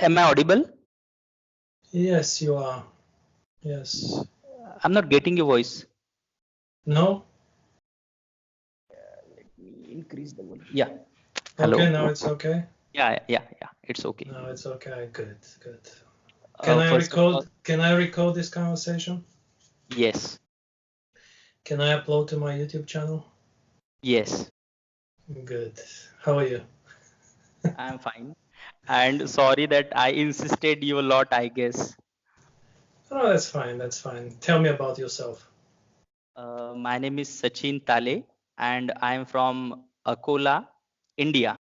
Am I audible? Yes, you are. Yes. I'm not getting your voice. No? Let me increase the volume. Yeah. Hello. Okay, now it's okay. Yeah. It's okay. No, it's okay. Good, good. First of all, Can I record this conversation? yes. Can I upload to my YouTube channel? Yes. Good. How are you? I'm fine. And sorry that I insisted you a lot, I guess. Oh, that's fine. That's fine. Tell me about yourself. My name is Sachin Tale, and I'm from Akola, India.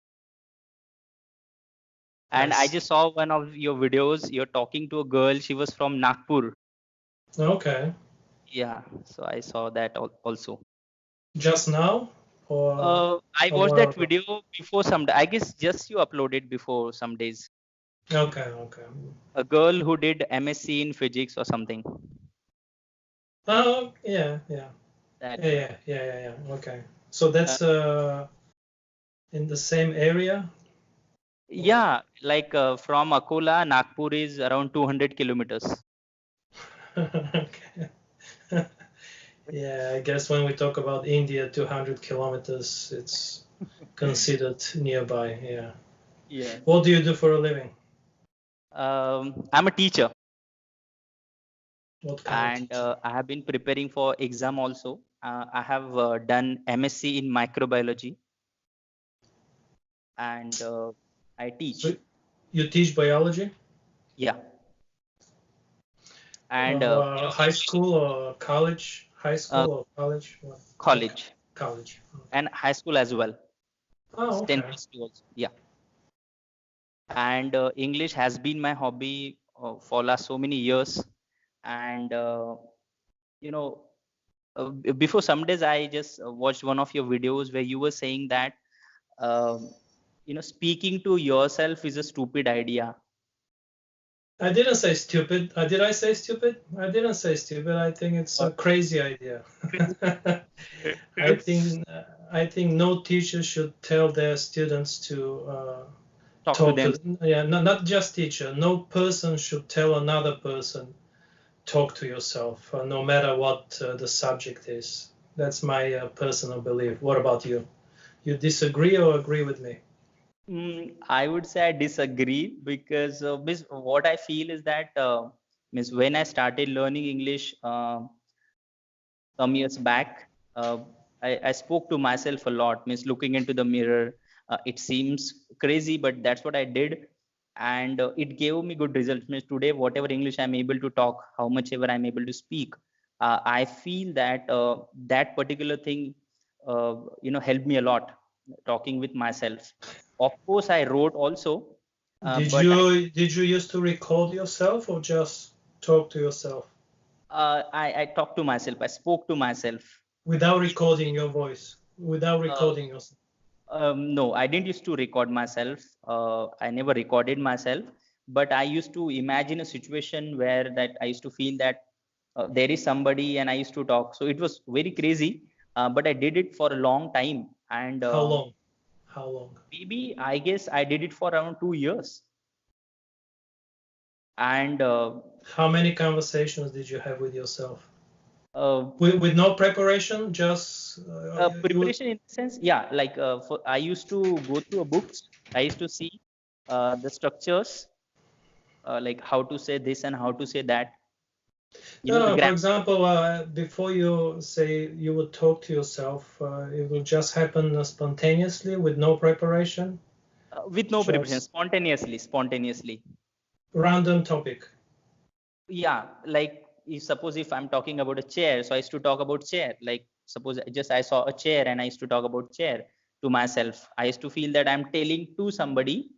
And I Nice. just saw one of your videos. You're talking to a girl. She was from Nagpur. Okay. Yeah. So I saw that also. Just now or I a watched while that ago? video before some. I guess just you uploaded before some days. Okay, okay. A girl who did MSc in physics or something. Oh, yeah, yeah. That Yeah, girl. yeah. Okay. So Uh, that's in the same area? Or yeah, like from Akola, Nagpur is around 200 kilometers. okay. Yeah, I guess when we talk about India, 200 kilometers, it's considered nearby. Yeah. Yeah. What do you do for a living? I'm a teacher, What kind of and teaching? I have been preparing for exam also. I have done MSc in microbiology, and I teach. So you teach biology? Yeah, and High school or college? High uh, school or college? What? Okay, college college. Okay. and high school as well. Oh, okay. 10+2 also. Yeah. And English has been my hobby for last so many years. And you know, before some days I just watched one of your videos where you were saying that um, speaking to yourself is a stupid idea. I didn't say stupid. Did I say stupid? I didn't say stupid. I think it's a Or crazy idea. crazy. I think I think no teacher should tell their students to Talk to talk them. to. Yeah, not just teacher. No person should tell another person talk to yourself, no matter what the subject is. That's my personal belief. What about you? You disagree or agree with me? I would say I disagree because what I feel is that means when I started learning English some years back, I spoke to myself a lot, means looking into the mirror. It seems crazy, but that's what I did. And it gave me good results. Means today, whatever English I'm able to talk, how much ever I'm able to speak, I feel that that particular thing, helped me a lot talking with myself. Of course, I wrote also, but Did you used to record yourself or just talk to yourself I talked to myself. I spoke to myself. without recording your voice? Without Uh, recording yourself? no, I didn't used to record myself. I never recorded myself, but I used to imagine a situation where that I used to feel that there is somebody and I used to talk. So it was very crazy, but I did it for a long time, and How long? How long? maybe I guess I did it for around 2 years. And How many conversations did you have with yourself? uh, With no preparation, just you. preparation in the sense, yeah, like I used to go through a books. I used to see the structures, like how to say this and how to say that, No, the no. For grammar. example, before you say you would talk to yourself, it will just happen spontaneously with no preparation, With no preparation, just spontaneously. random topic. Yeah, like suppose if I'm talking about a chair, so I used to talk about chair. Like suppose just I saw a chair and I used to talk about chair to myself. I used to feel that I'm telling to somebody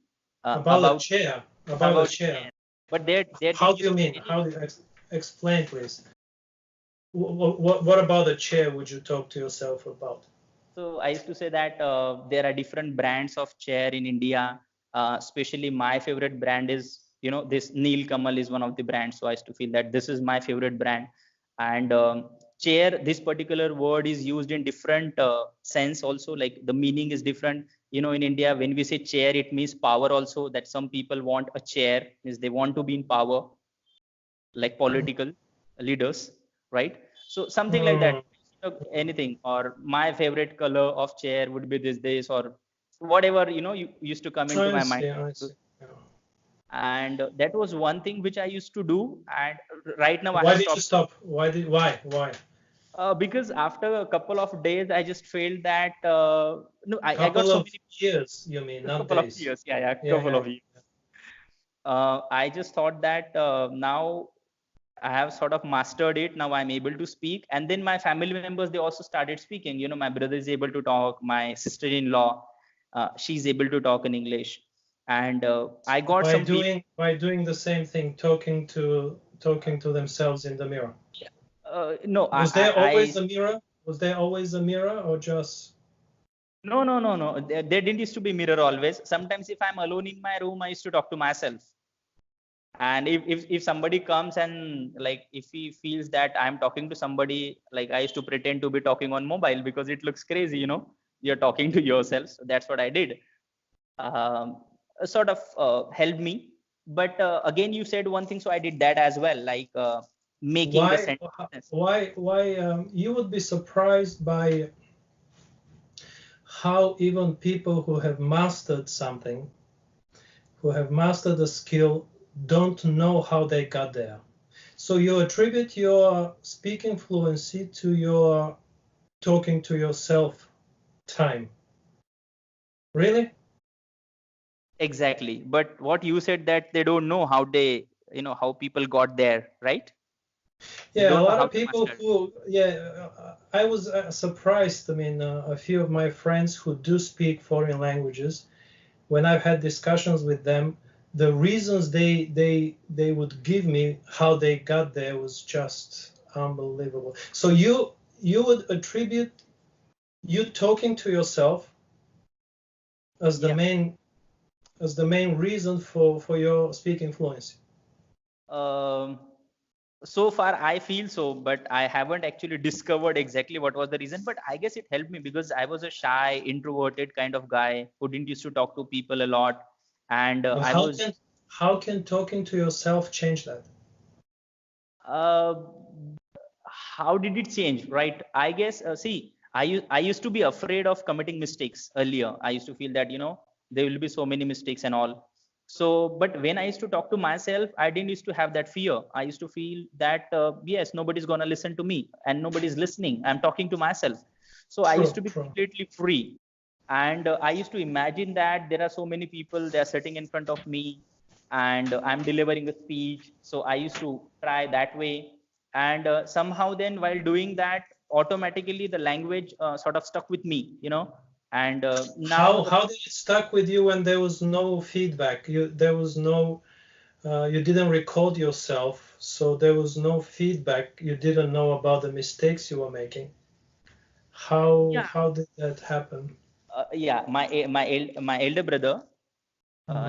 About a about chair. About a about a chair. chair, but there How didn't do you used to be mean? any. How do you explain, please? What about a chair would you talk to yourself about? So I used to say that there are different brands of chair in India. Especially my favorite brand is, this Neel Kamal is one of the brands. So I used to feel that this is my favorite brand. And chair, this particular word is used in different sense also. Like the meaning is different. in India, when we say chair, it means power also, that some people want a chair, means they want to be in power, like political leaders, right? So something like that. Mm, Anything, or my favorite color of chair would be this, or whatever, you used to come into I my mind. see, I see. Yeah. And that was one thing which I used to do, and right now I Why have did you stopped. stop? Why? Because after a couple of days, I just felt that no, I got Couple so of many. years, you mean, A not couple of days. years, yeah, Yeah, couple yeah. of years. I just thought that now I have sort of mastered it. Now I'm able to speak, and then my family members, they also started speaking. My brother is able to talk. My sister-in-law, she's able to talk in English, and I got By some people. doing the same thing, talking to themselves in the mirror. No, Was there always a mirror? Was there always a mirror, or just? no. There didn't used to be mirror always. Sometimes if I'm alone in my room, I used to talk to myself. And if somebody comes and, like, if he feels that I'm talking to somebody, like, I used to pretend to be talking on mobile because it looks crazy, you're talking to yourself. So that's what I did. um, Sort of helped me. But again, you said one thing, so I did that as well, like making the Why? sentence. Why? You would be surprised by how even people who have mastered something, who have mastered a skill, don't know how they got there. So you attribute your speaking fluency to your talking to yourself time. Really? Exactly. But what you said, that they don't know how they, how people got there, right? They Yeah, a don't know lot how of they people mastered. who, yeah, I was surprised. I mean, a few of my friends who do speak foreign languages, when I've had discussions with them, the reasons they would give me how they got there was just unbelievable. So you would attribute you talking to yourself as the Yeah. main reason for your speaking fluency. um so far I feel so, but I haven't actually discovered exactly what was the reason. But I guess it helped me because I was a shy, introverted kind of guy who didn't used to talk to people a lot. And But I was how can talking to yourself change that? uh, how did it change, right? I guess, see, I used to be afraid of committing mistakes earlier. I used to feel that, there will be so many mistakes and all. So, but when I used to talk to myself, I didn't used to have that fear. I used to feel that yes, nobody's going to listen to me, and nobody's listening, I'm talking to myself. So I used True, to be true. completely free. And I used to imagine that there are so many people, they are sitting in front of me, and I'm delivering a speech. So I used to try that way. And somehow then, while doing that, automatically the language sort of stuck with me, and now How did it stuck with you when there was no feedback? There was no you didn't record yourself, so there was no feedback. You didn't know about the mistakes you were making. yeah, How did that happen? yeah, my elder brother,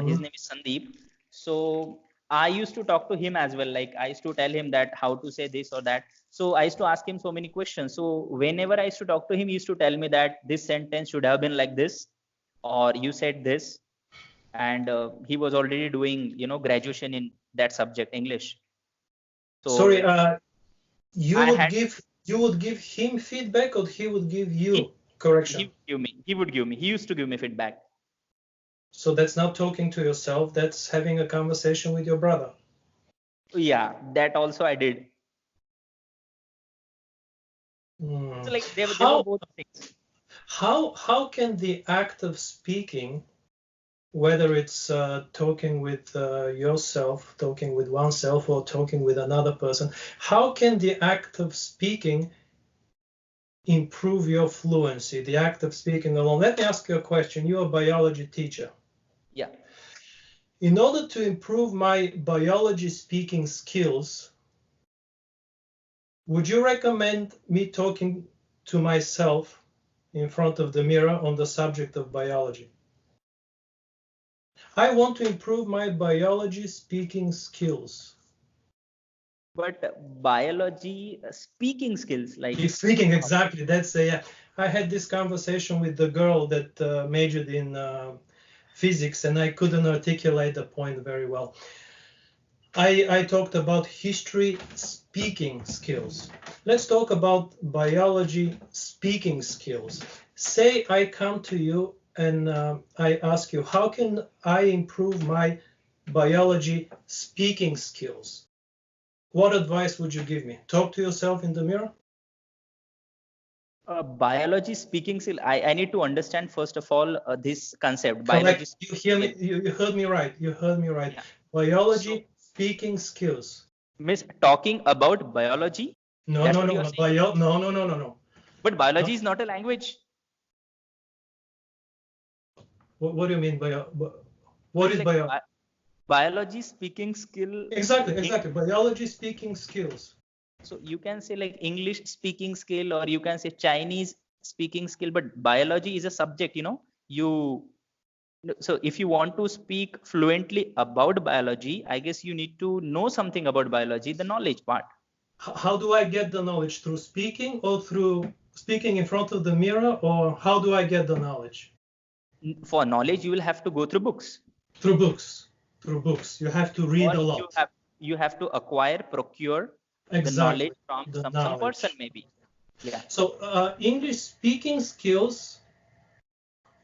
his Hmm. name is Sandeep. So I used to talk to him as well. Like, I used to tell him that how to say this or that. So I used to ask him so many questions. So whenever I used to talk to him, he used to tell me that this sentence should have been like this, or you said this. And he was already doing, graduation in that subject, English. So Sorry, I had you would give him feedback, or he would give he you he correction? would give me he would give me he used to give me feedback. So that's not talking to yourself. That's having a conversation with your brother. Yeah, that also I did. So, Hmm. like, there were How both things. how can the act of speaking, whether it's talking with yourself, talking with oneself, or talking with another person, how can the act of speaking improve your fluency? The act of speaking alone. Let me ask you a question. You're a biology teacher. Yeah. In order to improve my biology speaking skills, would you recommend me talking to myself in front of the mirror on the subject of biology? I want to improve my biology speaking skills. But biology speaking skills, like, Speaking exactly. That's yeah. I had this conversation with the girl that majored in physics, and I couldn't articulate the point very well. I talked about history speaking skills. Let's talk about biology speaking skills. Say I come to you and I ask you, how can I improve my biology speaking skills? What advice would you give me? Talk to yourself in the mirror? Biology speaking skill. I need to understand first of all this concept. Biology Correct. You speaking hear skill. me? You heard me right. You heard me right. Yeah. So, Biology speaking skills. Miss, talking about biology. No, That's no, what no, you are no. saying. No, no, no, no, no. But No. biology is not a language. What do you mean by what Means is like biology speaking skill. exactly biology speaking skills? So you can say like English speaking skill, or you can say Chinese speaking skill, but biology is a subject, you so if you want to speak fluently about biology, I guess you need to know something about biology, the knowledge part. How do I get the knowledge? Through speaking or through speaking in front of the mirror, or how do I get the knowledge? For knowledge, you will have to go through books, Through books. Through books. You have to read or a you lot. have you have to acquire, procure the knowledge Exactly. from The some person knowledge. maybe. Yeah. So English speaking skills.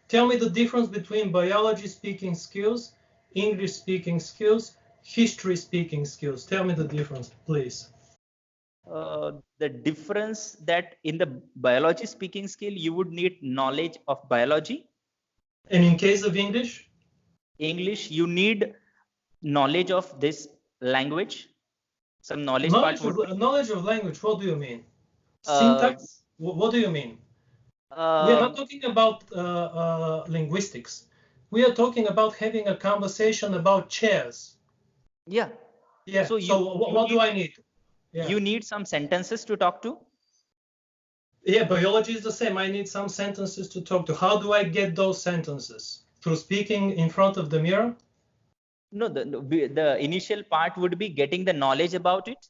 Tell me the difference between biology speaking skills, English speaking skills, history speaking skills. Tell me the difference, please. The difference that in the biology speaking skill, you would need knowledge of biology. And in case of English? English, you need knowledge of this language. Some knowledge part would be Knowledge of language, what do you mean? uh, Syntax? What do you mean? We are uh, not talking about linguistics. We are talking about having a conversation about chairs. yeah. Yeah, So so you what do need I need? Yeah. you need some sentences to talk to. Yeah, biology is the same. I need some sentences to talk to. How do I get those sentences? Through speaking in front of the mirror? No, the initial part would be getting the knowledge about it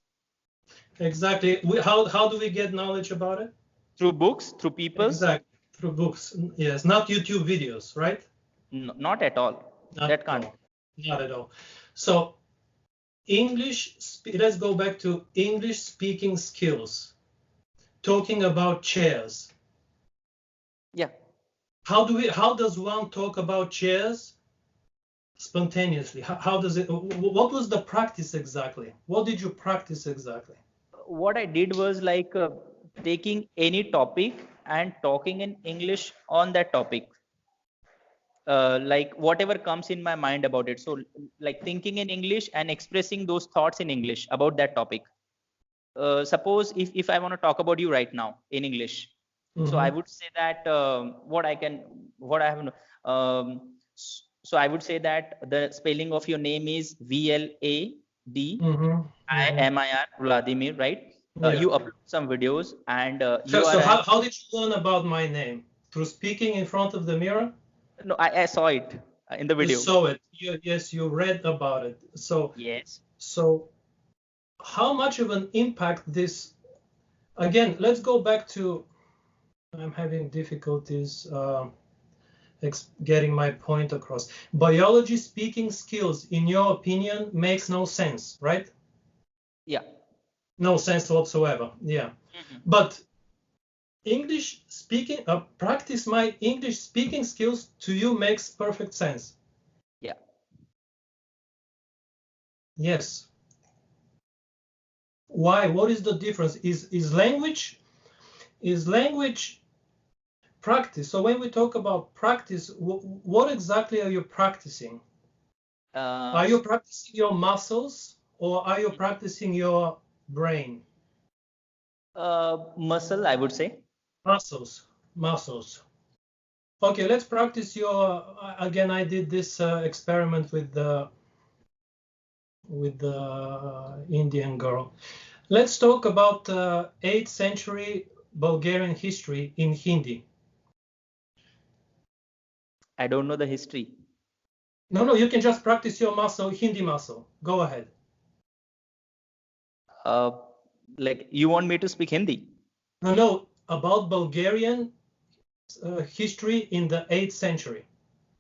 Exactly. How do we get knowledge about it? through books, through peoples. Exactly. Through books. Yes, not YouTube videos, right? Not at all. Not That at can't. all. Not at all. So let's go back to English speaking skills. Talking about chairs. Yeah. How does one talk about chairs spontaneously? How does it, what was the practice exactly? What did you practice exactly? What I did was like taking any topic and talking in English on that topic. Like whatever comes in my mind about it. So like thinking in English and expressing those thoughts in English about that topic. Suppose if I want to talk about you right now in English, so I Mm-hmm. would say that what I have so I would say that the spelling of your name is Mm-hmm. Mm-hmm. Vladimir, Vladimir, right? Yeah. You upload some videos and So, you are so an how did you learn about my name? Through speaking in front of the mirror? no, I saw it in the You video. saw it. Yes, you read about it. Yes. So how much of an impact this, again, let's go back to, I'm having difficulties getting my point across. Biology speaking skills, in your opinion, makes no sense, right? Yeah. No sense whatsoever. Yeah. Mhm. But English speaking, practice my English speaking skills to you makes perfect sense. Yeah. Yes. Why? What is the difference? Is language practice? So when we talk about practice, what exactly are you practicing? Uh, Are you s- practicing your muscles or are you practicing your brain? Muscle, I would say. Muscles, muscles. Okay, let's practice your. Again, I did this experiment with the Indian girl. Let's talk about 8th century Bulgarian history in Hindi. I don't know the history. No, you can just practice your muscle, Hindi muscle. Go ahead. Uh, like you want me to speak Hindi? No, about Bulgarian history in the 8th century.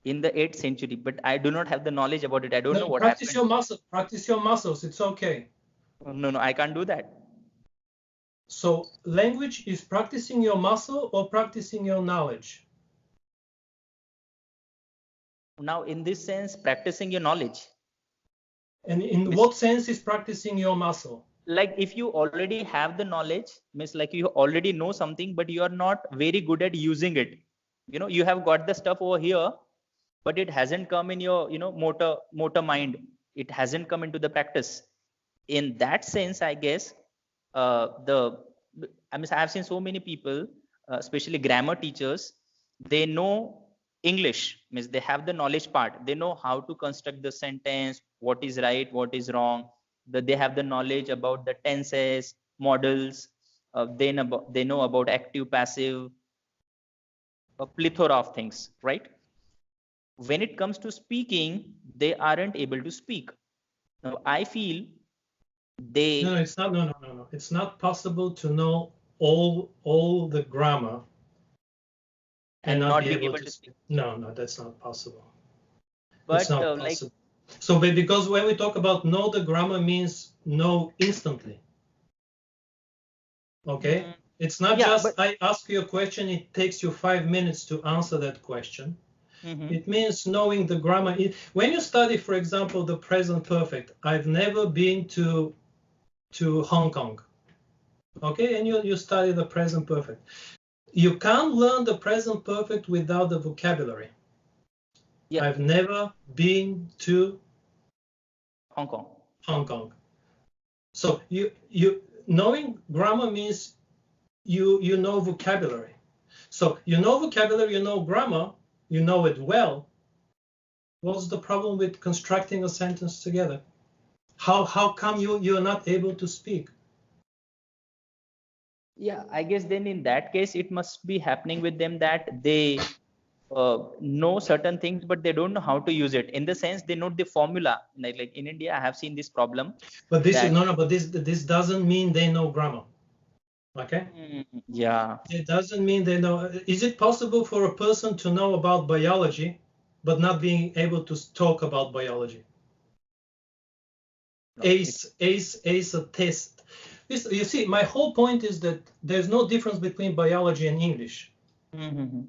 In the 8th century, but I do not have the knowledge about it. I don't know No, what practice happened. your muscle. Practice your muscles. It's okay. No, no, I can't do that. So language is practicing your muscle or practicing your knowledge? Now, in this sense, practicing your knowledge. And in Miss, what sense is practicing your muscle? like if you already have the knowledge, means like you already know something, but you are not very good at using it. You have got the stuff over here, but it hasn't come in your, motor mind. It hasn't come into the practice. In that sense, I guess, the I mean, I have seen so many people, especially grammar teachers, they know English, means they have the knowledge part. They know how to construct the sentence, what is right, what is wrong. That they have the knowledge about the tenses, models. They know about active, passive, a plethora of things, right? When it comes to speaking, they aren't able to speak. Now, I feel No, they it's not. No. It's not possible to know all the grammar and and not be not being able able to to speak. speak. No, that's not possible. It's But not like, possible. So, because when we talk about know the grammar means know instantly. Okay? mm, It's not yeah, just but I ask you a question, it takes you 5 minutes to answer that question. mhm. It means knowing the grammar. When you study, for example, the present perfect, I've never been to Hong Kong. Okay, and you study the present perfect. You can't learn the present perfect without the vocabulary. Yeah, I've never been to Hong Kong. Hong Kong. So you knowing grammar means you know vocabulary. So you know vocabulary, you know grammar, you know it well. What's the problem with constructing a sentence together? How come you're not able to speak? Yeah, I guess then in that case, it must be happening with them that they know certain things, but they don't know how to use it. In the sense, they know the formula. Like in India, I have seen this problem But this is that. no, but this doesn't mean they know grammar. Okay? Yeah, It doesn't mean they know. Is it possible for a person to know about biology, but not being able to talk about biology? no, it's. Ace a test. You see, my whole point is that there's no difference between biology and English. Mm-hmm.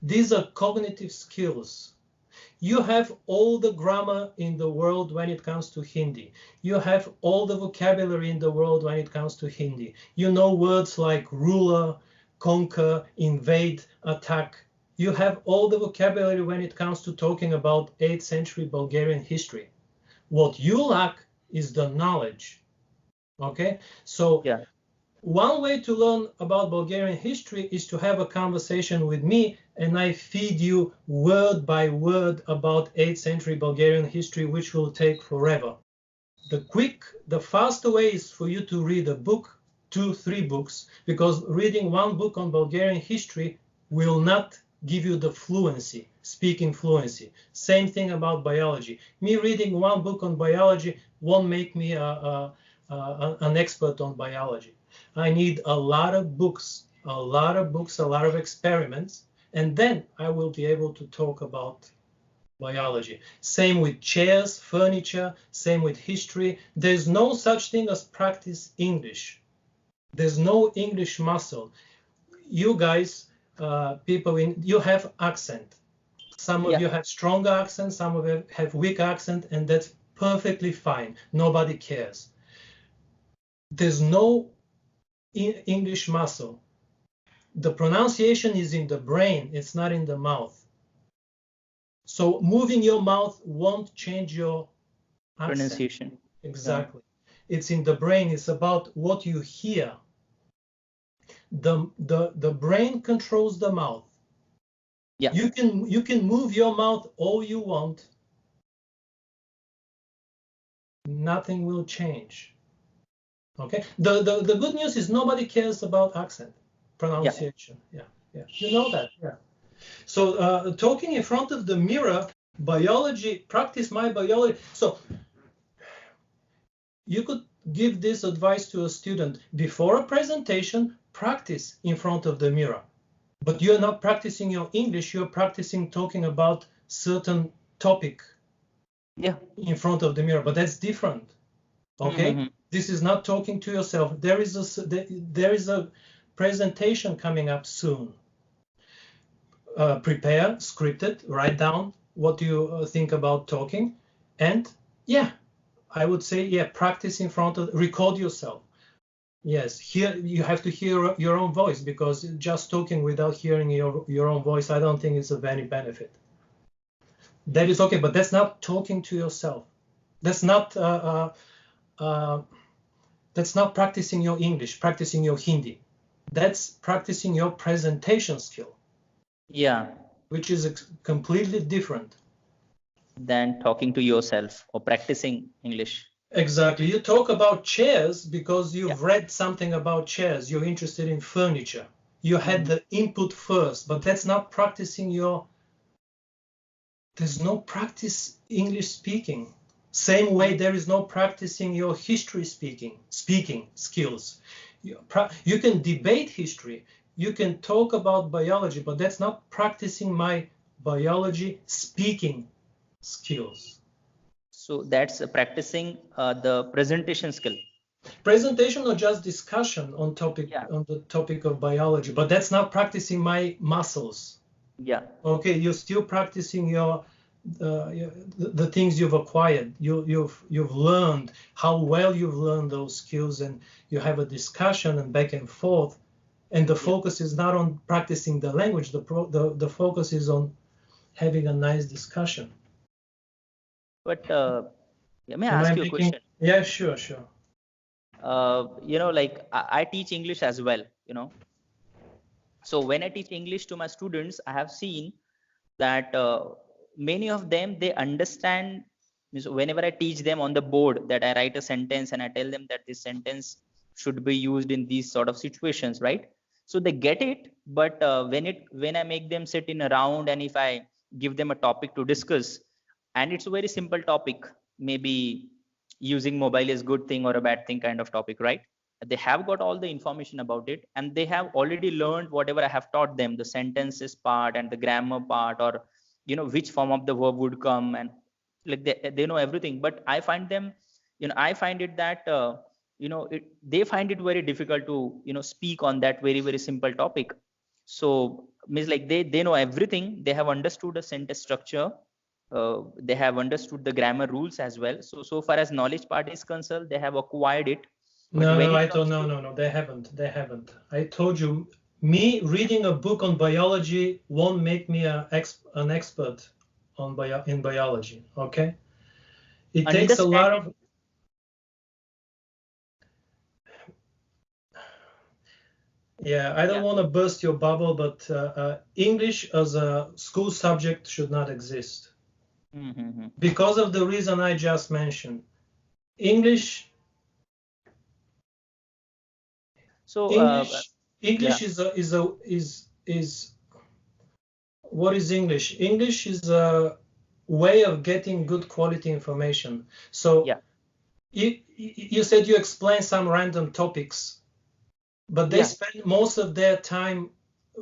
These are cognitive skills. You have all the grammar in the world when it comes to Hindi. You have all the vocabulary in the world when it comes to Hindi. You know words like ruler, conquer, invade, attack. You have all the vocabulary when it comes to talking about 8th century Bulgarian history. What you lack is the knowledge. Okay? So Yeah, one way to learn about Bulgarian history is to have a conversation with me and I feed you word by word about 8th century Bulgarian history, which will take forever. The faster way is for you to read a book, 2, 3 books, because reading one book on Bulgarian history will not give you the fluency, speaking fluency. Same thing about biology. Me reading one book on biology won't make me an expert on biology. I need a lot of books, a lot of experiments, and then I will be able to talk about biology. Same with chairs, furniture, same with history. There's no such thing as practice English. There's no English muscle. You guys, you have accent. Some of yeah, you have stronger accent, some of you have weak accent, and that's perfectly fine. Nobody cares. There's no English muscle. The pronunciation is in the brain, it's not in the mouth. So moving your mouth won't change your accent. pronunciation. Yeah, Exactly. It's in the brain, it's about what you hear. The brain controls the mouth. yeah, You can move your mouth all you want, nothing will change. Okay. The good news is nobody cares about accent, yeah. pronunciation. Yeah. You know that. Yeah. So talking in front of the mirror, biology, practice my biology. So you could give this advice to a student before a presentation, practice in front of the mirror. But you're not practicing your English, you're practicing talking about certain topic in front of the mirror, but that's different. Okay? This is not talking to yourself. There is a presentation coming up soon. Prepare, scripted, write down what you think about talking, and yeah, I would say, yeah, practice in front of, record yourself. Yes, here you have to hear your own voice, because just talking without hearing your own voice, I don't think it's of any benefit. That is okay, but that's not talking to yourself. That's not practicing your English, practicing your Hindi. That's practicing your presentation skill. Yeah. Which is completely different than talking to yourself or practicing English. Exactly. You talk about chairs because you've read something about chairs. You're interested in furniture. You had the input first, but that's not practicing there's no practice English speaking. Same way there is no practicing your history speaking skills. You can debate history. You can talk about biology, but that's not practicing my biology speaking skills. So that's practicing the presentation skill. Presentation or just discussion on the topic of biology, but that's not practicing my muscles. Yeah. Okay, you're still practicing the things you've acquired. You've learned how well you've learned those skills, and you have a discussion and back and forth. And the focus is not on practicing the language. The focus is on having a nice discussion. But may I ask you a question? Yeah, sure. Like I teach English as well, So when I teach English to my students, I have seen that many of them, they understand. Whenever I teach them on the board, that I write a sentence and I tell them that this sentence should be used in these sort of situations, right? So they get it, but when I make them sit in a round, and if I give them a topic to discuss, and it's a very simple topic, maybe using mobile is good thing or a bad thing kind of topic, right? They have got all the information about it, and they have already learned whatever I have taught them, the sentences part and the grammar part, or which form of the verb would come, and like they know everything. But I find them, I find it that they find it very difficult to speak on that very, very simple topic. So means like they know everything, they have understood the sentence structure, they have understood the grammar rules as well. So far as knowledge part is concerned, they have acquired it. No, they haven't. I told you, me reading a book on biology won't make me an expert in biology. Okay, it takes a lot of. Yeah, I don't want to burst your bubble, but English as a school subject should not exist. Because of the reason I just mentioned. English. So English is what is English? English is a way of getting good quality information. So you said you explain some random topics, but they spend most of their time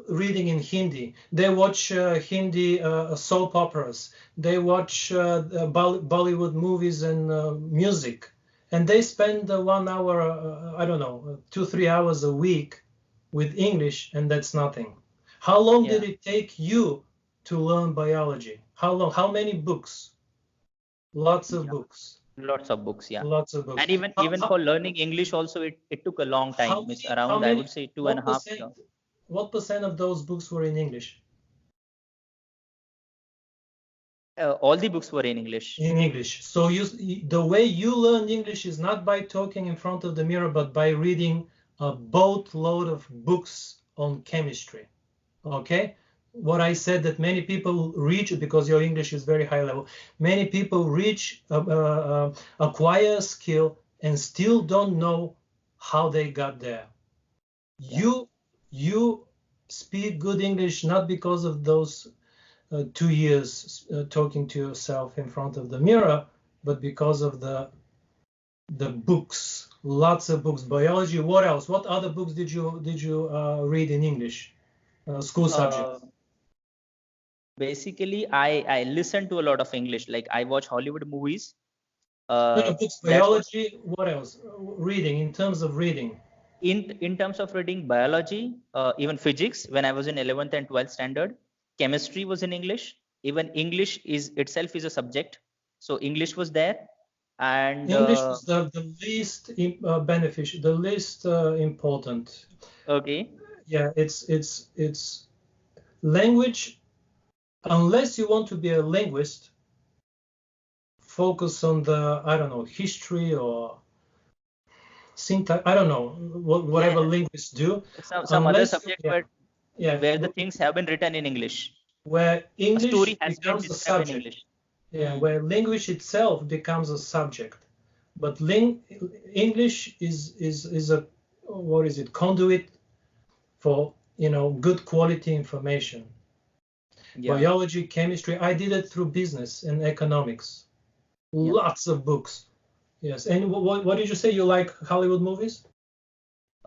reading in Hindi. They watch Hindi soap operas. They watch Bollywood movies and music. And they spend 1 hour, I don't know, 2-3 hours a week with English, and that's nothing. How long did it take you to learn biology? How long? How many books? Lots of books. Lots of books, Lots of books. And even for learning English also, it took a long time. I would say 2.5 years. What percent of those books were in English? All the books were in English. In English. So the way you learn English is not by talking in front of the mirror, but by reading a boatload of books on chemistry. Okay? What I said, that many people reach, because your English is very high level, many people reach, acquire a skill and still don't know how they got there. You speak good English not because of those 2 years talking to yourself in front of the mirror, but because of the books, lots of books. Biology. What else? What other books did you read in English? school Uh, subjects? Basically, I listen to a lot of English. Like I watch Hollywood movies. No, no, books, That's what biology. What else? Reading, in terms of reading. in terms of reading biology, even physics. When I was in 11th and 12th standard, chemistry was in English. Even English is itself is a subject, so English was there. And English is the least beneficial, the least important. okay, Yeah, it's language. Unless you want to be a linguist, focus on the, I don't know, history or syntax. I don't know, whatever yeah, linguists do. some other Unless you, subject yeah, where yeah, the things have been written in English. where A English story has been becomes a described in subject. English. Yeah, Hmm. where language itself becomes a subject. But English is a, what is it, conduit for, good quality information. Yeah, Biology, chemistry. I did it through business and economics. yeah. Lots of books. Yes. And what did you say? You like Hollywood movies?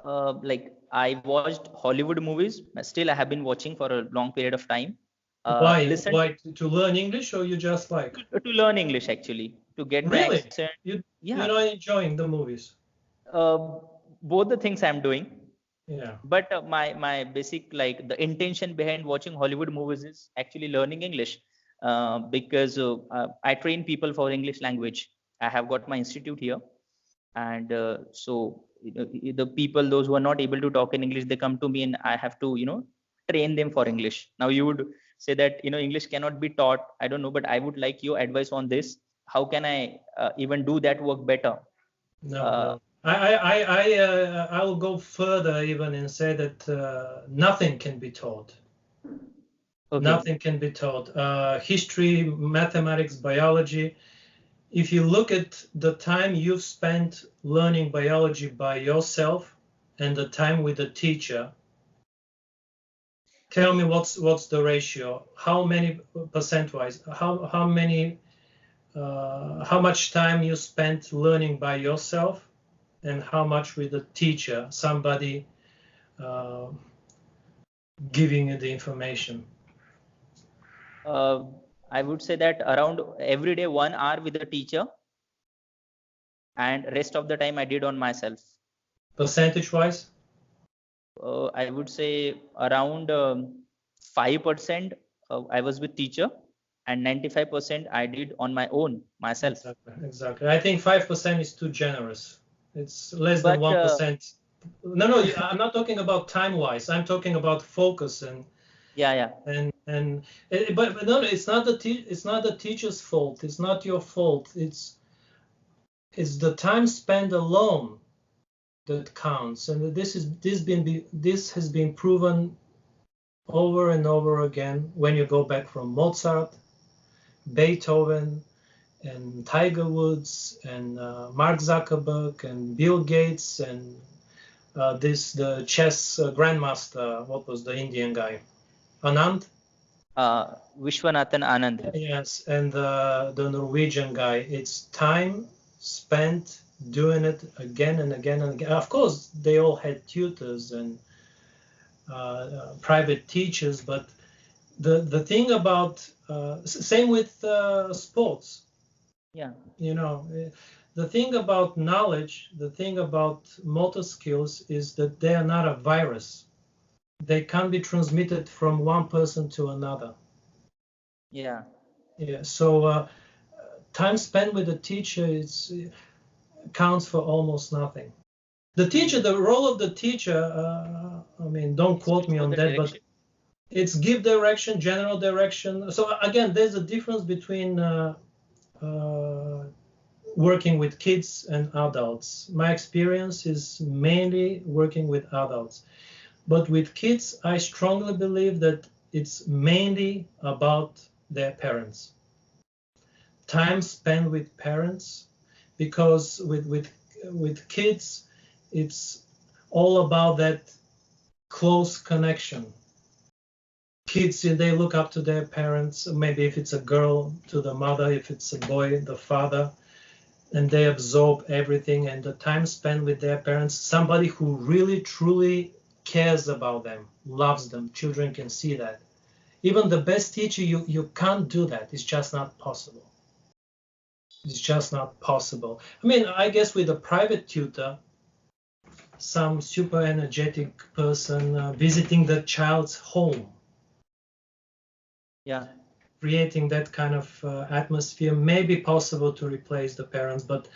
Like I watched Hollywood movies. Still, I have been watching for a long period of time. Why? Listen Why to learn English, or you just like? to learn English actually, to get the Really? accent. You're Yeah, not enjoying the movies? uh, both the things I'm doing. Yeah. But my basic, like the intention behind watching Hollywood movies is actually learning English, because I train people for English language. I have got my institute here, and so the people, those who are not able to talk in English, they come to me, and I have to train them for English. Now you would say that English cannot be taught. I don't know, but I would like your advice on this. How can I even do that work better? No, Uh, no. I will go further even and say that nothing can be taught. okay. Nothing can be taught. History, mathematics, biology. If you look at the time you've spent learning biology by yourself and the time with the teacher, tell me what's the ratio? How many percent-wise? How much time you spent learning by yourself, and how much with the teacher, somebody uh, giving you the information? uh, I would say that around every day 1 hour with the teacher, and rest of the time I did on myself. Percentage-wise? I would say around 5% I was with teacher, and 95% I did on my own myself. Exactly, exactly. I think 5% is too generous. It's less than But 1%. No, no, I'm not talking about time-wise. I'm talking about focus yeah, yeah, but no, it's not the teacher's fault. It's not your fault. It's the time spent alone that counts, and this has been proven over and over again. When you go back from Mozart, Beethoven, and Tiger Woods, and Mark Zuckerberg, and Bill Gates, and the chess grandmaster. What was the Indian guy? Anand. Vishwanathan Anand. Yes, and the Norwegian guy. It's time spent doing it again and again and again. Of course, they all had tutors and private teachers, but the thing about same with sports. Yeah. The thing about knowledge, the thing about motor skills is that they are not a virus. They can be transmitted from one person to another. Yeah. Yeah. So time spent with the teacher counts for almost nothing. The role of the teacher, I mean, don't Is to quote me show on the that, but direction. it's give direction, general direction. So again, there's a difference between uh, working with kids and adults. My experience is mainly working with adults, but with kids, I strongly believe that it's mainly about their parents. Time spent with parents, because with kids, it's all about that close connection. Kids, they look up to their parents. Maybe if it's a girl, to the mother; if it's a boy, the father, and they absorb everything. And the time spent with their parents, somebody who really truly cares about them, loves them. Children can see that. Even the best teacher, you can't do that. It's just not possible. It's just not possible. I mean, I guess with a private tutor, some super energetic person visiting the child's home, Yeah. creating that kind of atmosphere may be possible to replace the parents. But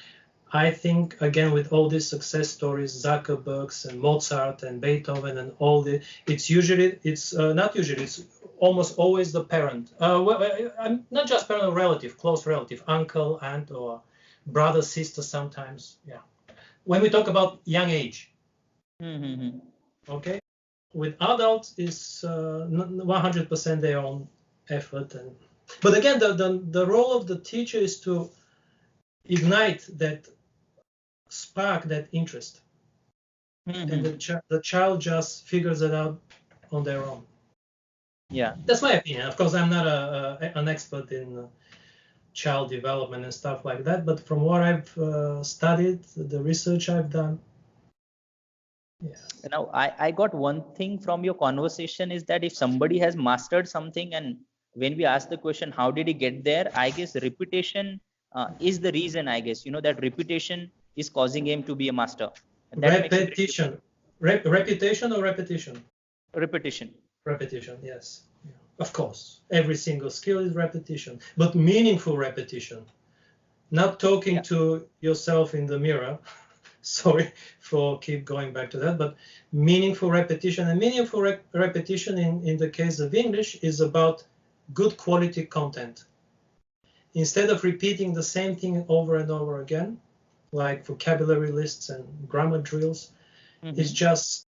I think, again, with all these success stories, Zuckerbergs and Mozart and Beethoven and all the, it's not usually, it's almost always the parent. Not just parent, relative, close relative, uncle, aunt, or brother, sister sometimes. Yeah. When we talk about young age, Mm-hmm. okay? With adults, it's 100% their own effort. But again, the role of the teacher is to ignite that spark, that interest. And the child just figures it out on their own. Yeah. That's my opinion. Of course, I'm not an expert in child development and stuff like that, but from what I've studied, the research I've done, yeah. Now, I got one thing from your conversation is that if somebody has mastered something, and when we ask the question, how did he get there? I guess repetition is the reason, I guess, that repetition is causing him to be a master. And that makes a great difference. Reputation or repetition? Repetition. Repetition, yes. Yeah. Of course, every single skill is repetition, but meaningful repetition. Not talking to yourself in the mirror. Sorry for keep going back to that, but meaningful repetition. And meaningful repetition in the case of English is about good quality content. Instead of repeating the same thing over and over again, like vocabulary lists and grammar drills, it's just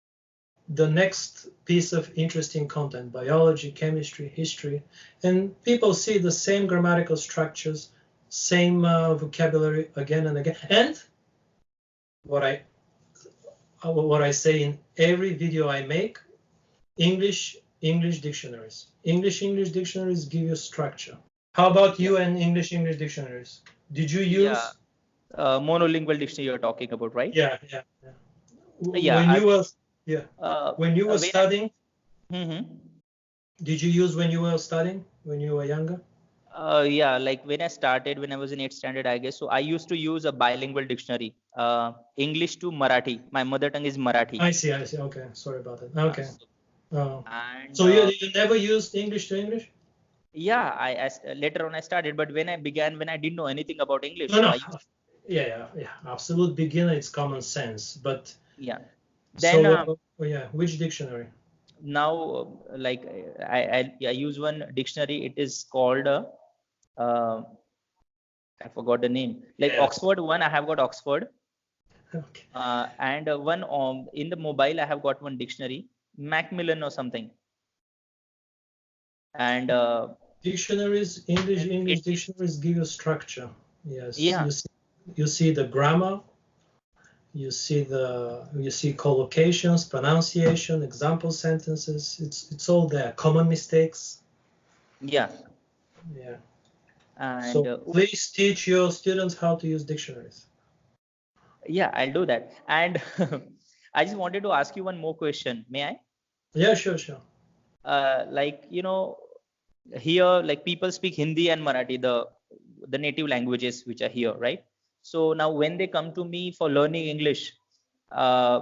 the next piece of interesting content, biology, chemistry, history, and people see the same grammatical structures, same vocabulary again and again. And what I say in every video I make, English dictionaries. English dictionaries give you structure. How about you and English dictionaries? Did you use monolingual dictionary you're talking about, right? Yeah. When you were studying, did you use when you were studying, when you were younger? Yeah, like when I was in 8th standard, I guess. So I used to use a bilingual dictionary, English to Marathi. My mother tongue is Marathi. I see. Okay, sorry about that. Okay. And so you never used English to English? Yeah, later on I started, but when I didn't know anything about English. No. Yeah. Absolute beginner, it's common sense, but yeah. Then which dictionary? Now, like I use one dictionary. It is called I forgot the name. Like Oxford one, I have got Oxford. Okay. And one in the mobile, I have got one dictionary, Macmillan or something. And dictionaries, English dictionaries give you structure. Yes. Yeah. You see the grammar. You see collocations, pronunciation, example sentences. It's all there. Common mistakes. Yeah. And so please teach your students how to use dictionaries. Yeah, I'll do that. And I just wanted to ask you one more question. May I? Yeah, sure. Like, here, like people speak Hindi and Marathi, the native languages which are here, right? So now when they come to me for learning English, I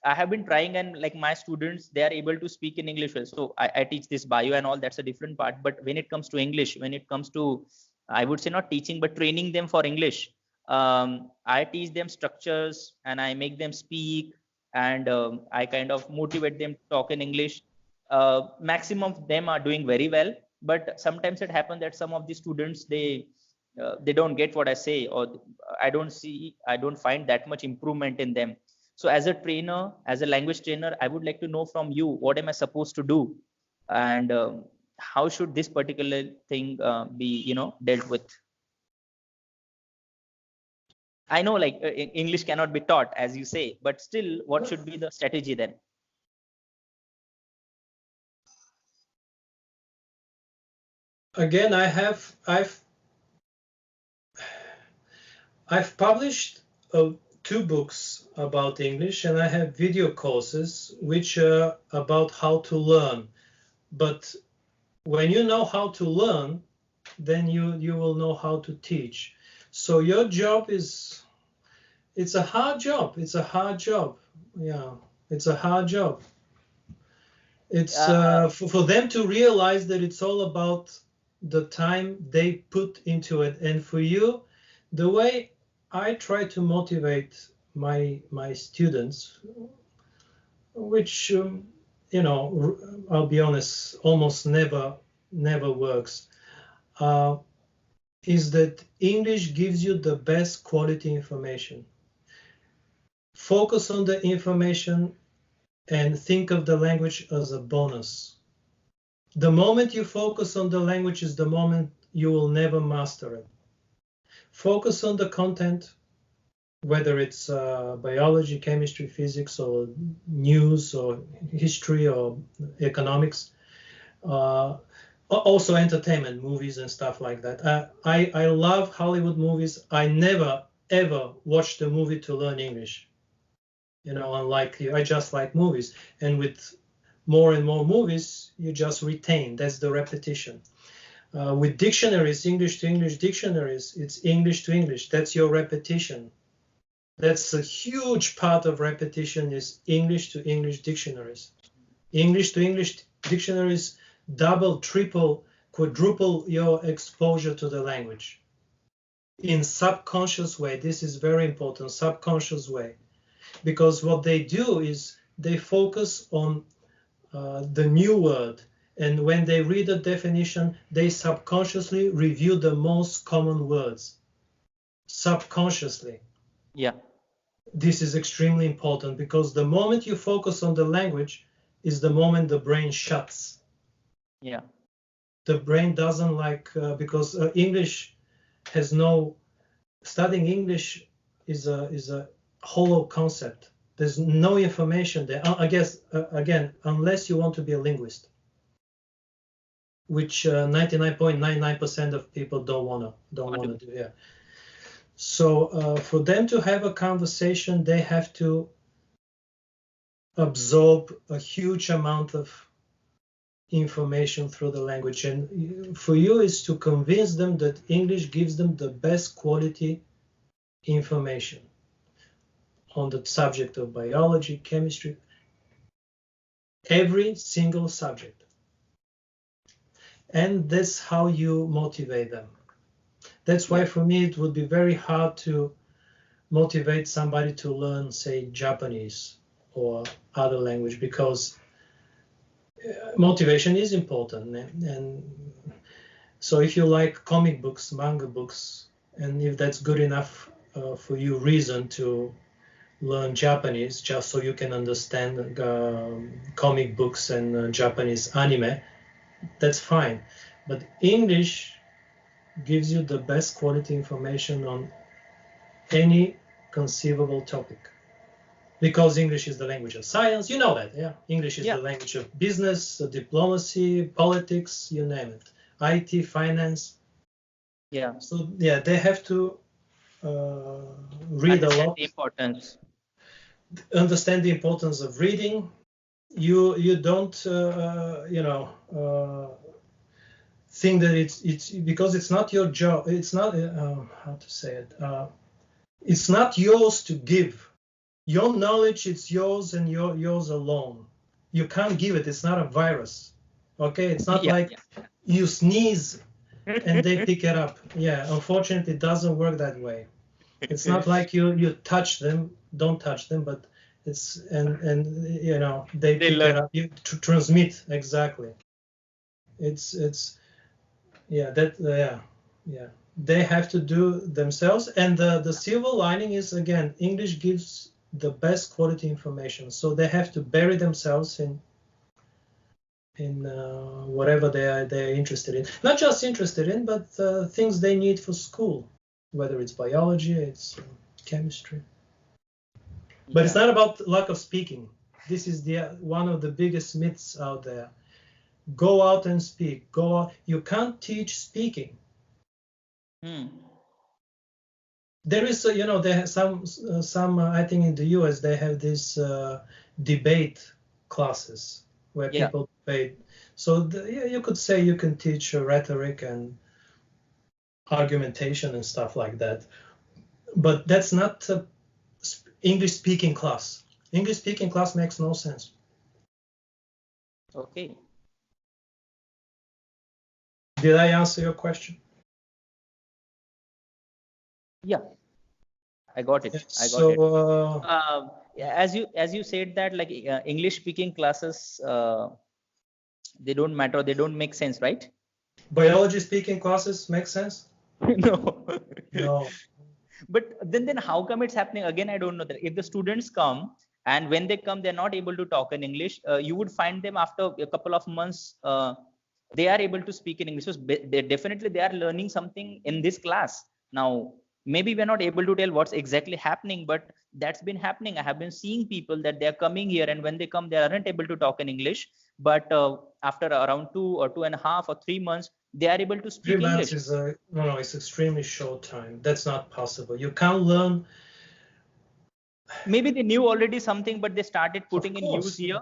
have been trying, and like my students, they are able to speak in English well. So I teach this bio and all, that's a different part. But when it comes to English, when it comes to, I would say not teaching, but training them for English, I teach them structures and I make them speak, and I kind of motivate them to talk in English. Maximum of them are doing very well, but sometimes it happens that some of the students, they don't get what I say, or I don't find that much improvement in them. So as a trainer, as a language trainer, I would like to know from you, what am I supposed to do, and how should this particular thing be dealt with? I know, like English cannot be taught, as you say, but still, what should be the strategy then? Again, I've published 2 books about English, and I have video courses which are about how to learn. But when you know how to learn, then you will know how to teach. So your job it's a hard job. It's a hard job. Yeah, it's a hard job. It's for them to realize that it's all about the time they put into it. And for you, the way I try to motivate my students, which I'll be honest, almost never works, is that English gives you the best quality information. Focus on the information and think of the language as a bonus. The moment you focus on the language is the moment you will never master it. Focus on the content, whether it's biology, chemistry, physics, or news, or history, or economics. Also entertainment, movies and stuff like that. I love Hollywood movies. I never, ever watched a movie to learn English. Unlike you, I just like movies. And with more and more movies, you just retain. That's the repetition. With dictionaries, English to English dictionaries, it's English to English. That's your repetition. That's a huge part of repetition is English to English dictionaries. English to English dictionaries double, triple, quadruple your exposure to the language. In subconscious way, this is very important, subconscious way. Because what they do is they focus on the new word. And when they read the definition, they subconsciously review the most common words. Subconsciously. Yeah. This is extremely important because the moment you focus on the language is the moment the brain shuts. Yeah. The brain doesn't like, because English has studying English is a hollow concept. There's no information there. I guess, again, unless you want to be a linguist, which 99.99% of people don't want to do. Yeah. So for them to have a conversation, they have to absorb a huge amount of information through the language. And for you is to convince them that English gives them the best quality information on the subject of biology, chemistry, every single subject. And that's how you motivate them. That's why for me it would be very hard to motivate somebody to learn, say, Japanese or other language, because motivation is important. And so if you like comic books, manga books, and if that's good enough for you reason to learn Japanese just so you can understand comic books and Japanese anime, that's fine. But English gives you the best quality information on any conceivable topic. Because English is the language of science, you know that, yeah? English is the language of business, diplomacy, politics, you name it. IT, finance. Yeah. So, yeah, they have to read a lot. The importance. Understand the importance of reading. You don't, think that it's because it's not your job. It's not, how to say it? It's not yours to give. Your knowledge, it's yours and yours alone. You can't give it. It's not a virus. Okay? It's not like you sneeze and they pick it up. Yeah, unfortunately, it doesn't work that way. It's not like you touch them, don't touch them, but it's, and they pick it up. You transmit, exactly. It's They have to do themselves. And the silver lining is, again, English gives the best quality information, so they have to bury themselves in whatever they're interested in. Not just interested in, but things they need for school, whether it's biology, it's chemistry. But it's not about lack of speaking. This is one of the biggest myths out there. Go out and speak. Go out. You can't teach speaking. There is, they have some. I think in the US they have these debate classes where Yeah. people debate. So you could say you can teach rhetoric and argumentation and stuff like that, but that's not a English speaking class. English speaking class makes no sense. Okay. Did I answer your question? Yeah, I got it. I got it. So Yeah, as you said that like English speaking classes, they don't matter. They don't make sense, right? biology speaking classes make sense? No. No. But then how come it's happening again? I don't know that if the students come and when they come they're not able to talk in English, you would find them after a couple of months, they are able to speak in English. So they definitely they are learning something in this class. Now maybe we're not able to tell what's exactly happening, but that's been happening. I have been seeing people that they're coming here and when they come they aren't able to talk in English, but after around 2 or 2.5 or 3 months they are able to Three speak months English. is no, it's extremely short time. That's not possible. You can't learn. Maybe they knew already something but they started Of putting in use course. here,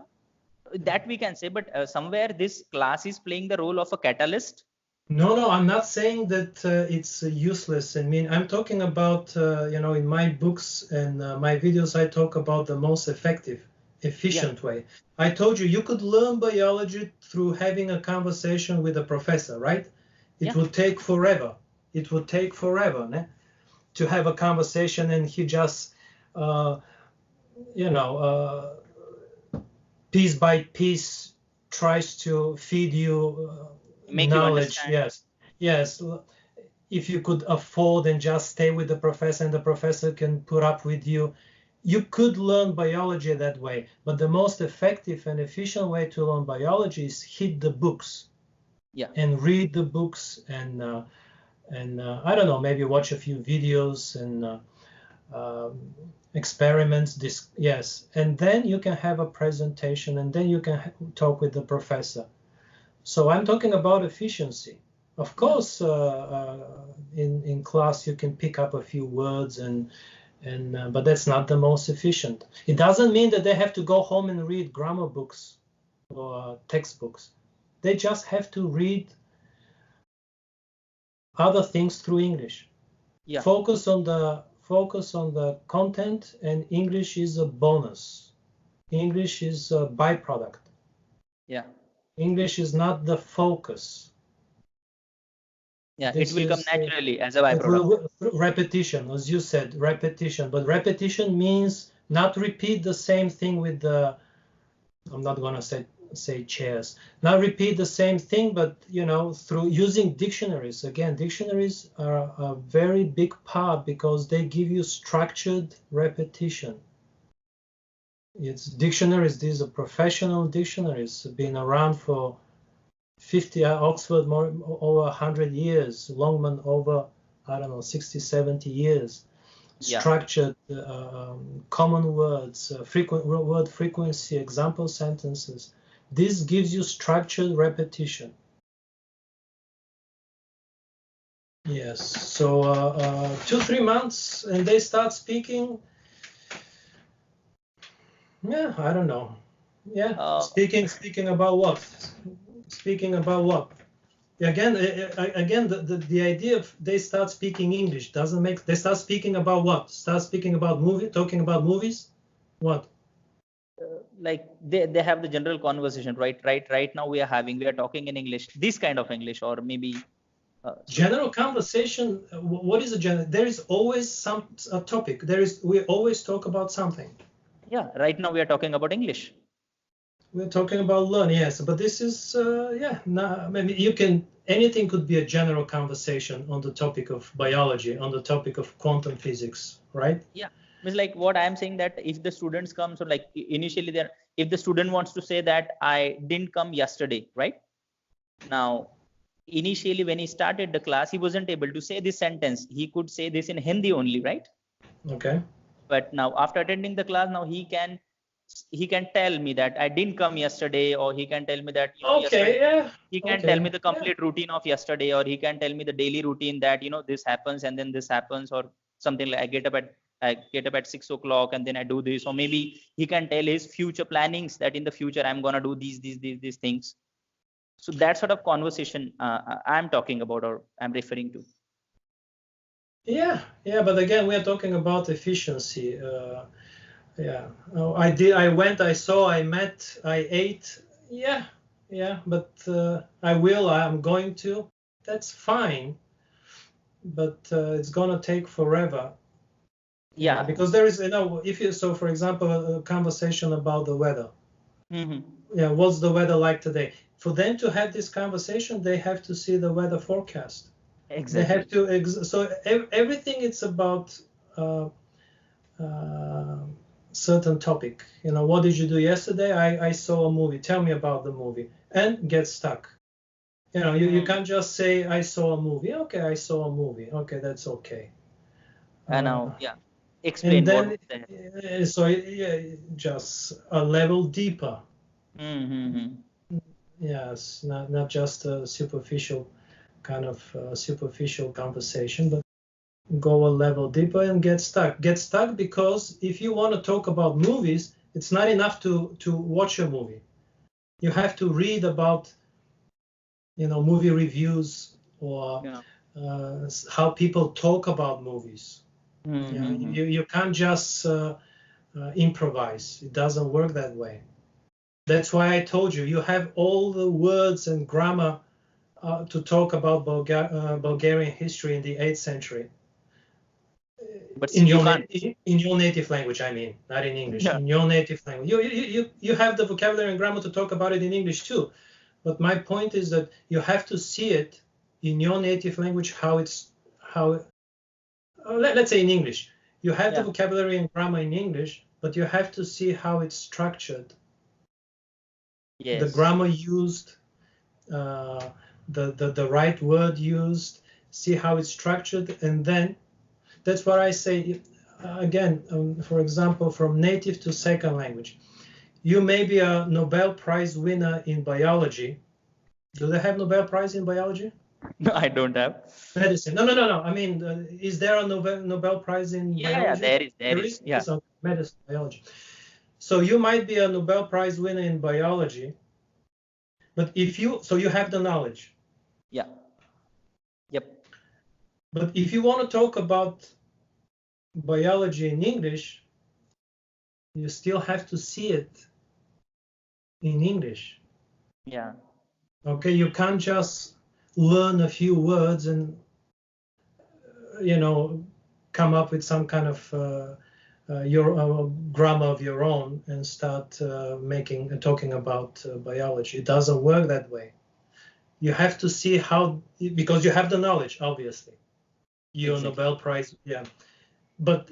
that we can say. But somewhere this class is playing the role of a catalyst. No, I'm not saying that it's useless. I mean, I'm talking about, in my books and my videos, I talk about the most effective, Yeah. efficient way. I told you, you could learn biology through having a conversation with a professor, right? It Yeah. would take forever. It would take forever, né? To have a conversation, and he just, uh, you know, piece by piece tries to feed you Make you knowledge. understand. Yes. If you could afford and just stay with the professor and the professor can put up with you, you could learn biology that way. But the most effective and efficient way to learn biology is hit the books Yeah. and read the books and I don't know, maybe watch a few videos and experiments. Yes, and then you can have a presentation and then you can talk with the professor. So I'm talking about efficiency. Of Yeah. course, in class you can pick up a few words but that's not the most efficient. It doesn't mean that they have to go home and read grammar books or textbooks. They just have to read other things through English. Yeah. Focus on the content, and English is a bonus. English is a byproduct. Yeah. English is not the focus. Yeah. It This will come is naturally as a it byproduct. will repetition, as you said, repetition. But repetition means not repeat the same thing with the. I'm not gonna say chairs. Not repeat the same thing, but through using dictionaries. Again, dictionaries are a very big part because they give you structured repetition. It's dictionaries. These are professional dictionaries, been around for 50, Oxford more over 100 years, Longman over, I don't know, 60, 70 years. Yeah. Structured, common words, frequent word frequency, example sentences. This gives you structured repetition. Yes. So 2-3 months and they start speaking. Yeah, I don't know. Yeah, Uh, speaking about what? Speaking about what? Again, the idea of they start speaking English doesn't make. They start speaking about what? Start speaking about talking about movies. What? like they have the general conversation, right now we are talking in English, this kind of English, or maybe so. General conversation. What is a general? There is always a topic. We always talk about something. Yeah, right now we are talking about English. We're talking about learning, yes, but this is maybe anything could be a general conversation on the topic of biology, on the topic of quantum physics, right? Yeah, means like what I am saying, that if the students come, so like initially there, if the student wants to say that I didn't come yesterday, right? Now initially when he started the class he wasn't able to say this sentence, he could say this in Hindi only, right? Okay. But now after attending the class, now he can tell me that I didn't come yesterday, or he can tell me that Okay. yesterday, Yeah. he can tell me Okay. the Yeah. complete routine of yesterday, or he can tell me the daily routine that this happens and then this happens, or something like I get up at 6 o'clock and then I do this, or maybe he can tell his future plannings that in the future I'm gonna do these things. So that sort of conversation I'm talking about, or I'm referring to. Yeah, but again, we are talking about efficiency. Yeah, oh, I did. I went. I saw. I met. I ate. Yeah, but I will. I'm going to. That's fine, but it's gonna take forever. Yeah. Because there is, if you, so for example, a conversation about the weather. Yeah, what's the weather like today? For them to have this conversation, they have to see the weather forecast. Exactly. They have to. So everything it's about certain topic. What did you do yesterday? I saw a movie. Tell me about the movie, and get stuck. You can't just say I saw a movie. Okay, I saw a movie. Okay, that's okay. And now, yeah, explain and then, what was that. so yeah, just a level deeper. Yes, not just a superficial kind of superficial conversation, but go a level deeper and get stuck. Get stuck because if you want to talk about movies, it's not enough to watch a movie. You have to read about movie reviews or how people talk about movies. You can't just improvise. It doesn't work that way. That's why I told you have all the words and grammar to talk about Bulgarian history in the 8th century. But in you your can't. In your native language, I mean, not in English. Yeah. In your native language, you have the vocabulary and grammar to talk about it in English too. But my point is that you have to see it in your native language, let's say in English. You have the vocabulary and grammar in English, but you have to see how it's structured. Yes. The grammar used, the right word used, see how it's structured, and then that's what I say again, for example, from native to second language. You may be a Nobel Prize winner in biology. Do they have Nobel Prize in biology? No, I don't have. Medicine. No. I mean, is there a Nobel Prize in biology? Yeah, there is. Yeah. Medicine, biology. So you might be a Nobel Prize winner in biology, but you have the knowledge. Yeah. Yep. But if you want to talk about biology in English, you still have to see it in English. Yeah. Okay, you can't just learn a few words and come up with some kind of your grammar of your own and start talking about biology. It doesn't work that way. You have to see how, because you have the knowledge, obviously. You're exactly. Nobel Prize, yeah. But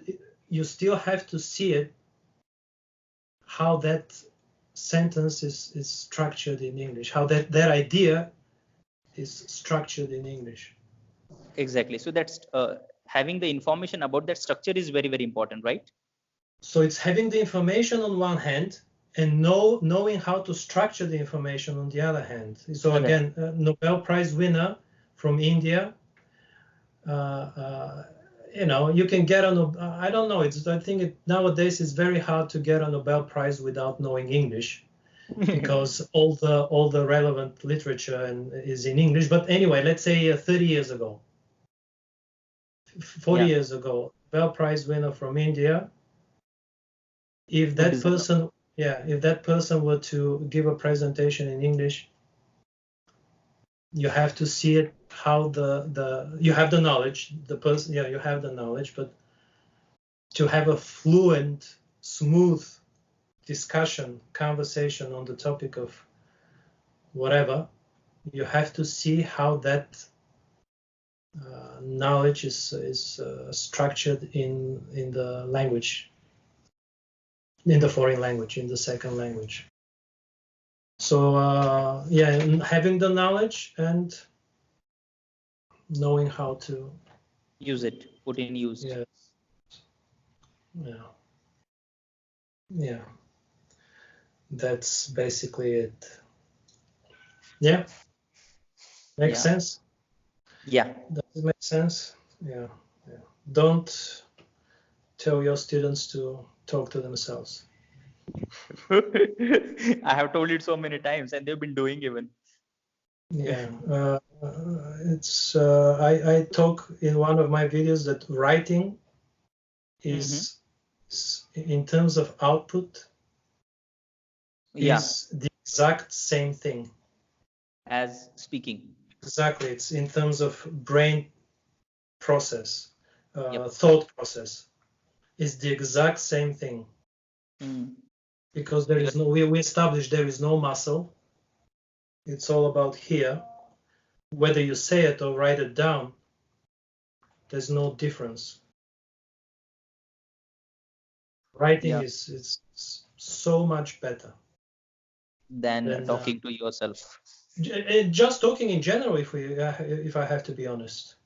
you still have to see it, how that sentence is structured in English, how that idea is structured in English. Exactly. So that's having the information about that structure is very, very important, right? So it's having the information on one hand and knowing how to structure the information on the other hand. So again, Nobel Prize winner from India, you can get I don't know. I think nowadays it's very hard to get a Nobel Prize without knowing English, because all the relevant literature is in English. But anyway, let's say 30 years ago, 40 years ago, Nobel Prize winner from India. If that person were to give a presentation in English, you have to see it, how you have the knowledge, the person, you have the knowledge, but to have a fluent, smooth conversation on the topic of whatever, you have to see how that knowledge is structured in the language, in the foreign language, in the second language. So having the knowledge and knowing how to use it, put in use. Yes. Yeah. That's basically it. Yeah. Makes sense? Yeah. Does it make sense? Yeah. don't tell your students to talk to themselves. I have told it so many times, and they've been doing even. Yeah, I talk in one of my videos that writing is in terms of output Yeah, is the exact same thing. as speaking. Exactly, it's in terms of brain process, Yep. thought process is the exact same thing, because there is Because no, we established there is no muscle. It's all about here. Whether you say it or write it down, there's no difference. Writing yeah, is so much better than than talking to yourself. just talking in general. If I have to be honest,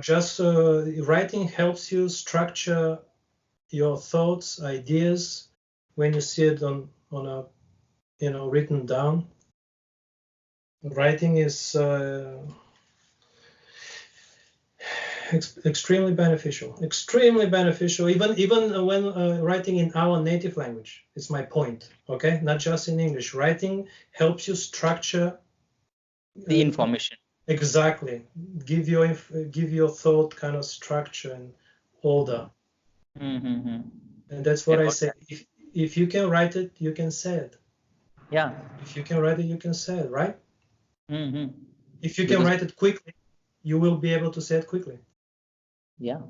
just writing helps you structure your thoughts, ideas when you see it on a written down. Writing is extremely beneficial. Extremely beneficial, even when writing in our native language. It's my point. Okay, not just in English. Writing helps you structure The information. exactly. Give your thought kind of structure and order. And that's what I About say. that. If you can write it, you can say it. Yeah. If you can write it, you can say it, right? If you can Because write it quickly, you will be able to say it quickly. yeah.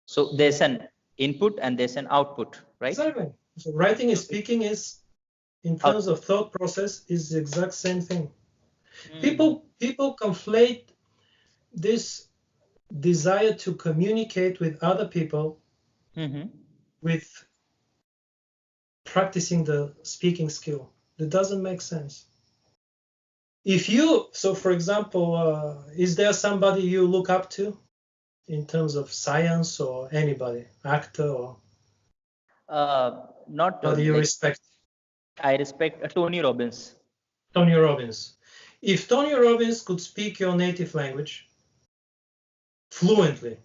So there's an input and there's an output, right? Exactly. So writing and So speaking is, in terms output. of thought process, is the exact same thing. People conflate this desire to communicate with other people with practicing the speaking skill. That doesn't make sense. So for example, is there somebody you look up to in terms of science, or anybody, actor, or Not how do you like respect? I respect Tony Robbins. Tony Robbins. If Tony Robbins could speak your native language fluently,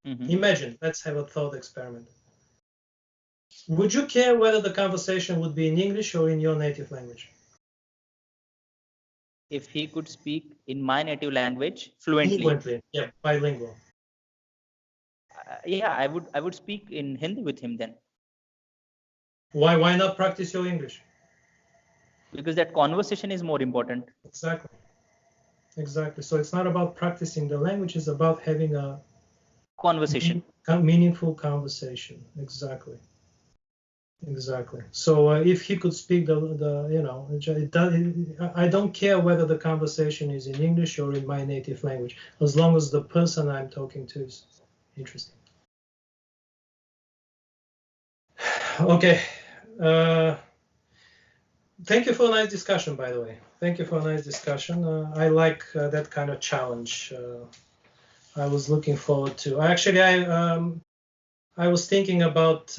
imagine, let's have a thought experiment. Would you care whether the conversation would be in English or in your native language? If he could speak in my native language fluently, Fluently, yeah, bilingual. yeah, I would speak in Hindi with him then, Why not practice your English? because that conversation is more important. Exactly. So it's not about practicing the language, it's about having a Conversation. meaningful conversation. Exactly. So if he could speak I don't care whether the conversation is in English or in my native language, as long as the person I'm talking to is interesting. Okay. Thank you for a nice discussion, by the way. Thank you for a nice discussion. I like that kind of challenge. I was looking forward to. Actually, I was thinking about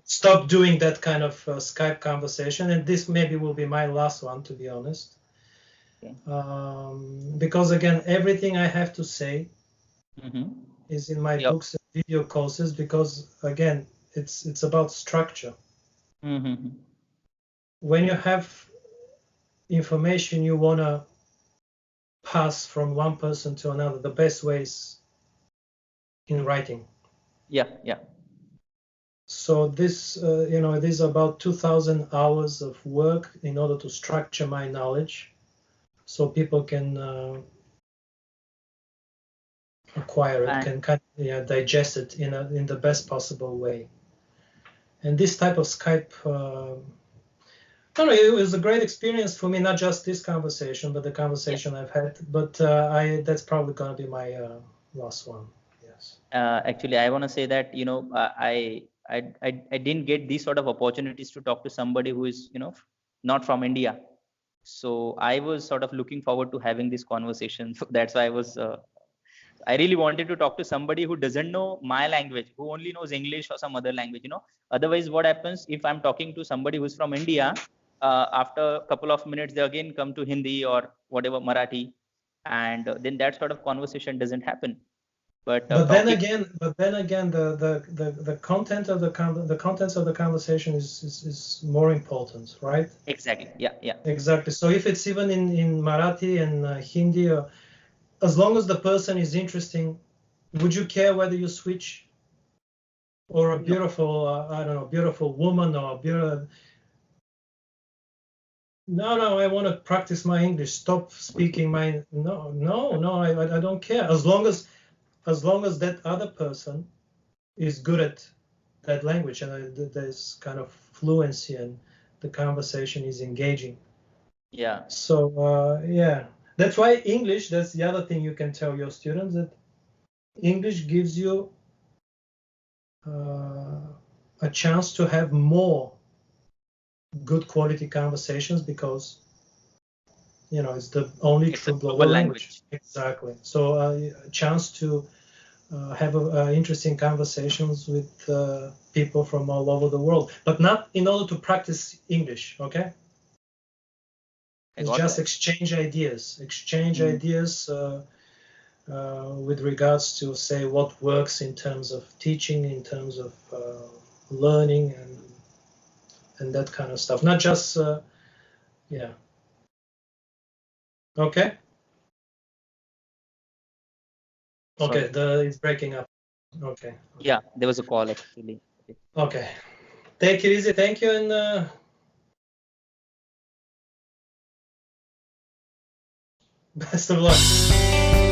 stop doing that kind of Skype conversation, and this maybe will be my last one, to be honest. Okay. Because again, everything I have to say is in my books and video courses, because again, it's about structure. When you have information you want to pass from one person to another, the best way is in writing. Yeah. So this, it is about 2,000 hours of work in order to structure my knowledge, so people can acquire it, can kind of, digest it in the best possible way. And this type of Skype, I don't know, it was a great experience for me. Not just this conversation, but the conversation I've had. But that's probably going to be my last one. Yes. Actually, I want to say that I didn't get these sort of opportunities to talk to somebody who is not from India. So I was sort of looking forward to having this conversation. So that's why I really wanted to talk to somebody who doesn't know my language, who only knows English or some other language. Otherwise, what happens if I'm talking to somebody who's from India? after a couple of minutes they again come to Hindi or whatever Marathi, and then that sort of conversation doesn't happen. But talking But then again, the content of the contents of the conversation is more important, right? exactly, yeah, yeah, Exactly. So if it's even in Marathi and Hindi, as long as the person is interesting, would you care whether you switch or a no, beautiful, I don't know, beautiful woman or a beautiful? No, I want to practice my English. Stop speaking my no. I don't care as long as that other person is good at that language and there's kind of fluency and the conversation is engaging. yeah, So yeah, that's why English. That's the other thing you can tell your students, that English gives you a chance to have more good quality conversations because it's the only it's a true global global language. language. Exactly. So a chance to have interesting conversations with people from all over the world, but not in order to practice English. Okay, I it's got just that. exchange ideas, Mhm. with regards to, say, what works in terms of teaching, in terms of learning, and that kind of stuff. Not just yeah. Okay. Okay. Sorry. It's breaking up. Okay. Yeah, Okay. there was a call actually. Okay. Okay. Take it easy. Thank you, and best of luck.